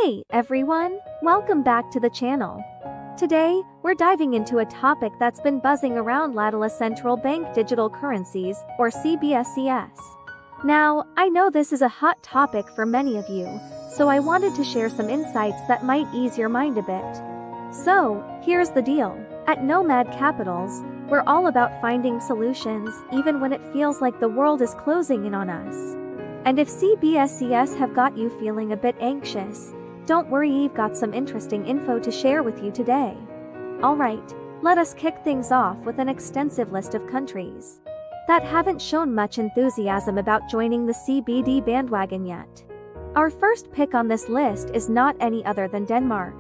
Hey everyone, welcome back to the channel. Today, we're diving into a topic that's been buzzing around lately: central bank digital currencies, or CBDCs. Now, I know this is a hot topic for many of you, so I wanted to share some insights that might ease your mind a bit. So, here's the deal. At Nomad Capitals, we're all about finding solutions, even when it feels like the world is closing in on us. And if CBDCs have got you feeling a bit anxious, don't worry, we've got some interesting info to share with you today. Alright, let us kick things off with an extensive list of countries that haven't shown much enthusiasm about joining the CBD bandwagon yet. Our first pick on this list is not any other than Denmark.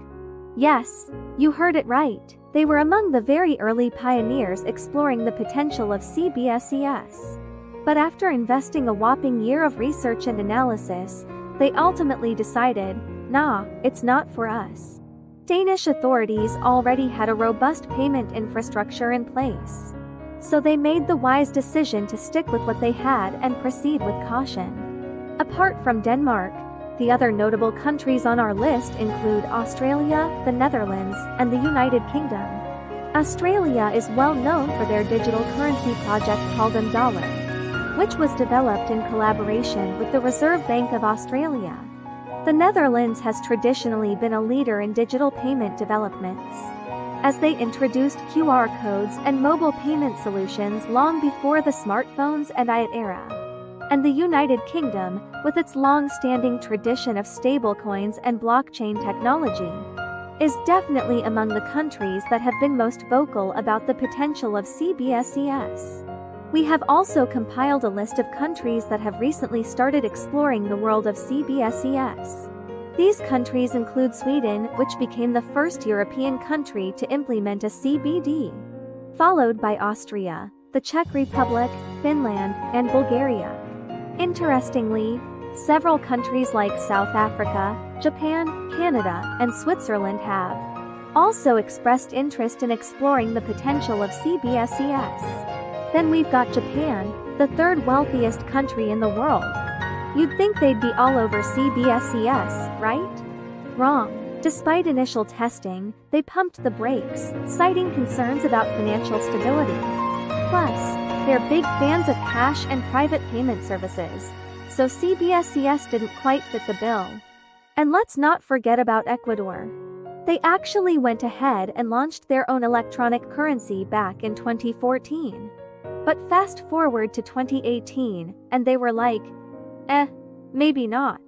Yes, you heard it right. They were among the very early pioneers exploring the potential of CBDCs. But after investing a whopping year of research and analysis, they ultimately decided, nah, it's not for us. Danish authorities already had a robust payment infrastructure in place. So they made the wise decision to stick with what they had and proceed with caution. Apart from Denmark, the other notable countries on our list include Australia, the Netherlands, and the United Kingdom. Australia is well known for their digital currency project called youre, which was developed in collaboration with the Reserve Bank of Australia. The Netherlands has traditionally been a leader in digital payment developments, as they introduced QR codes and mobile payment solutions long before the smartphones and iPad era. And the United Kingdom, with its long-standing tradition of stablecoins and blockchain technology, is definitely among the countries that have been most vocal about the potential of CBDCs. We have also compiled a list of countries that have recently started exploring the world of CBDCs. These countries include Sweden, which became the first European country to implement a CBD, followed by Austria, the Czech Republic, Finland, and Bulgaria. Interestingly, several countries like South Africa, Japan, Canada, and Switzerland have also expressed interest in exploring the potential of CBDCs. Then we've got Japan, the third wealthiest country in the world. You'd think they'd be all over CBDCs, right? Wrong. Despite initial testing, they pumped the brakes, citing concerns about financial stability. Plus, they're big fans of cash and private payment services, so CBDCs didn't quite fit the bill. And let's not forget about Ecuador. They actually went ahead and launched their own electronic currency back in 2014. But fast forward to 2018, and they were like, maybe not.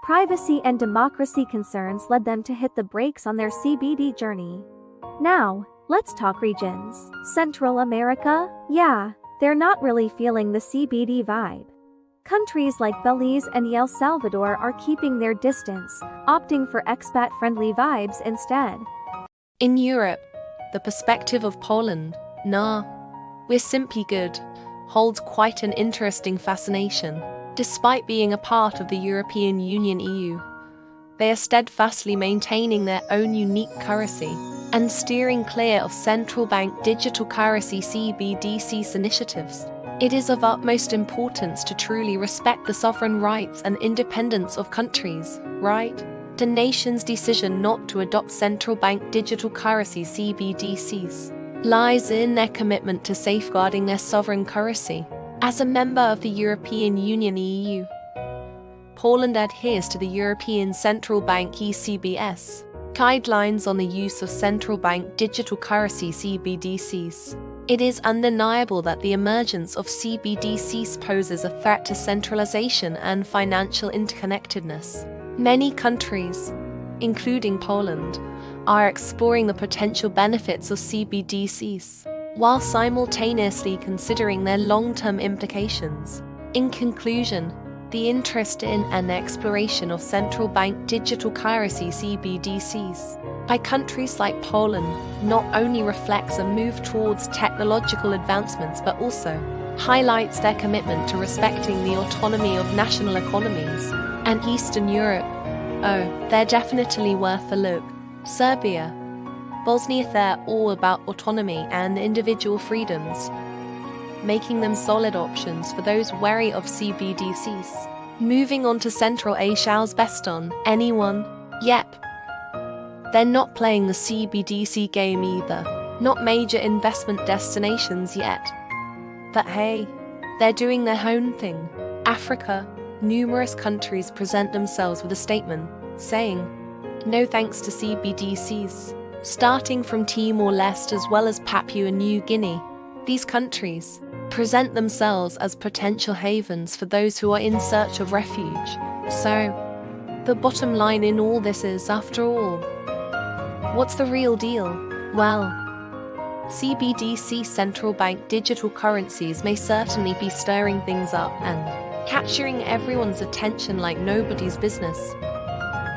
Privacy and democracy concerns led them to hit the brakes on their CBD journey. Now, let's talk regions. Central America? Yeah, they're not really feeling the CBD vibe. Countries like Belize and El Salvador are keeping their distance, opting for expat-friendly vibes instead. In Europe, the perspective of Poland, nah, we're simply good, holds quite an interesting fascination. Despite being a part of the European Union (EU), they are steadfastly maintaining their own unique currency and steering clear of central bank digital currency CBDCs initiatives. It is of utmost importance to truly respect the sovereign rights and independence of countries, right? The nation's decision not to adopt central bank digital currency CBDCs lies in their commitment to safeguarding their sovereign currency. As a member of the European Union (EU), Poland adheres to the European Central Bank (ECBS) guidelines on the use of central bank digital currency CBDCs. It is undeniable that the emergence of CBDCs poses a threat to centralization and financial interconnectedness. Many countries, including Poland, are exploring the potential benefits of CBDCs, while simultaneously considering their long-term implications. In conclusion, the interest in and exploration of central bank digital currency CBDCs by countries like Poland not only reflects a move towards technological advancements but also highlights their commitment to respecting the autonomy of national economies. And Eastern Europe, they're definitely worth a look. Serbia, Bosnia, they're all about autonomy and individual freedoms, making them solid options for those wary of CBDCs. Moving on to Central Asia's best on anyone Yep. They're not playing the CBDC game either. Not major investment destinations yet. But hey, they're doing their own thing. Africa, numerous countries present themselves with a statement saying, no thanks to CBDCs. Starting from Timor-Leste as well as Papua New Guinea, these countries present themselves as potential havens for those who are in search of refuge. So, the bottom line in all this is, after all, what's the real deal? Well, CBDC central bank digital currencies may certainly be stirring things up and capturing everyone's attention like nobody's business.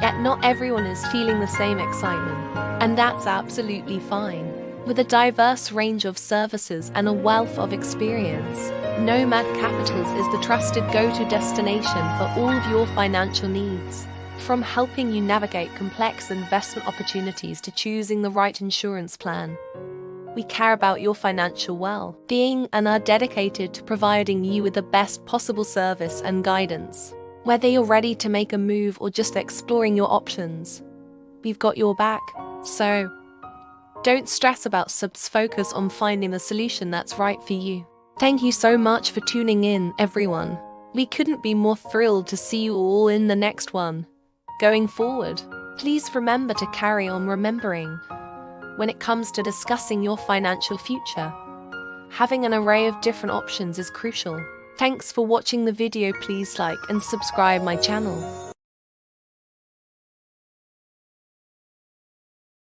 Yet not everyone is feeling the same excitement, and that's absolutely fine. With a diverse range of services and a wealth of experience, Nomad Capitals is the trusted go-to destination for all of your financial needs. From helping you navigate complex investment opportunities to choosing the right insurance plan, we care about your financial well-being and are dedicated to providing you with the best possible service and guidance. Whether you're ready to make a move or just exploring your options, we've got your back. So, don't stress about subs, focus on finding the solution that's right for you. Thank you so much for tuning in, everyone. We couldn't be more thrilled to see you all in the next one. Going forward, please remember to carry on remembering, when it comes to discussing your financial future, having an array of different options is crucial. Thanks for watching the video. Please like and subscribe my channel.